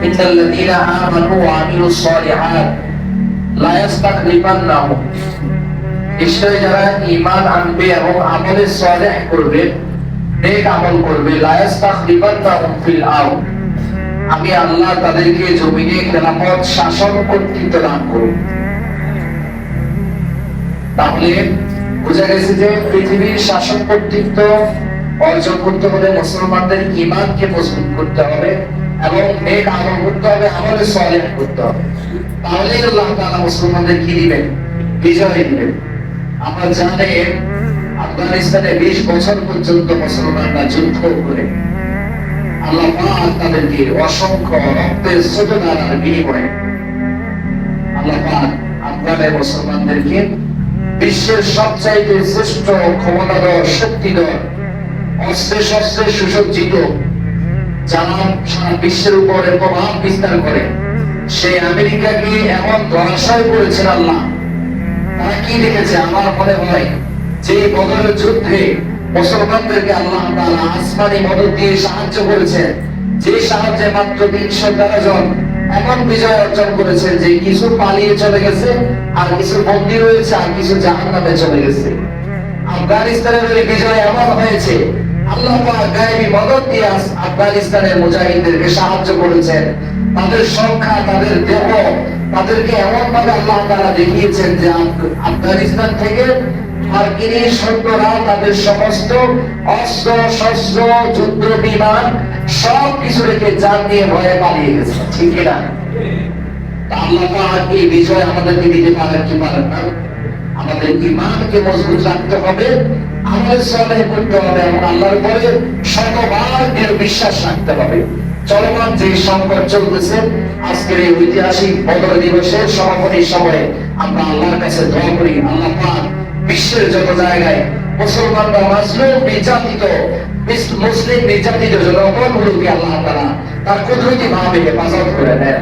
ইন্নাল্লাযীনা আমানু ওয়া আমিলুস সালিহাত লা ইস্তাখলিফান্নাহুম, নিশ্চয় যারা ঈমান আনবে এবং আমলে সালেহ করবে, নেক আমল করবে, লা ইস্তাখলিফান্নাহুম ফিল আরদ, আমি আল্লাহ তাদেরকে জমিনে খেলাফত শাসন কর্তৃত্ব দান করব। তাহলে বোঝা গেছে যে পৃথিবীর শাসন কর্তৃত্ব অর্জন করতে হলে মুসলমানদের ঈমানকে মজবুত করতে হবে এবং নেক আমল করতে হবে, আমলে সালেহ করতে হবে। তাহলেই আল্লাহ তাআলা মুসলমানদের কি দিবেন? বিজয় দিবেন। আমরা জানি আফগানিস্তানে 20 বছর পর্যন্ত মুসলমানরা যুদ্ধ করে আল্লাহ পাক তাদেরকে অসংখ্য রক্তের স্রোতধারার বিনিময়ে আল্লাহ পাক আফগানের মুসলমানদেরকে বিশ্বের সবচাইতে শ্রেষ্ঠ ক্ষমতাধর শক্তিধর অস্ত্রে শস্ত্রে সুসজ্জিত, যারা সারা বিশ্বের উপরে প্রভাব বিস্তার করে সেই আমেরিকাকে এমন ধরাশায় করেছেন আল্লাহ। তারা কি দেখেছে? আমার মনে হয় যে বদরের যুদ্ধে মুসলমানদেরকে আল্লাহ তাআলা আসমানি মদদ দিয়ে সাহায্য করেছেন, যে সাহায্যে মাত্র 313 জন এমন বিজয় অর্জন করেছেন যে কিছু পালিয়ে চলে গেছে, আর কিছু বন্দী রয়েছে, আর কিছু জাহান্নামে চলে গেছে। আফগানিস্তানের ওই বিজয় এমন হয়েছে আল্লাহ পাক গায়েবী মদদ দিয়ে আফগানিস্তানের মুজাহিদদেরকে সাহায্য করেছেন। তাদের সংখ্যা, তাদের দেহ, তাদেরকে এমন ভাবে আল্লাহ তাআলা দেখিয়েছেন যে আফগানিস্তান থেকে মার্কিনী সৈন্যরা তাদের সমস্ত অস্ত্র শস্ত্র যুদ্ধ বিমান সব কিছু রেখে জান দিয়ে ভয়ে পালিয়ে গেছে। ঠিক না? আল্লাহ পাক এই বিজয় আমাদেরকে দিতে পারেন কি পারেন না? আমাদের ঈমানকে মজবুত রাখতে হবে, আমল সালেহ করতে হবে এবং আল্লাহর উপরে শতবার বিশ্বাস রাখতে হবে। চলমান যে সংকট চলতেছে, আজকের এই ঐতিহাসিক বদর দিবসের সমাপনী সময়ে আমরা আল্লাহর কাছে দোয়া করি, আল্লাহ পাক বিশ্বের যত জায়গায় মুসলমানরা মাজলুম নির্যাতিত, মুসলিম নির্যাতিত জনগণগুলোকে আল্লাহ তাআলা তার কুদরতি ভাবে হেফাজত করে নেন।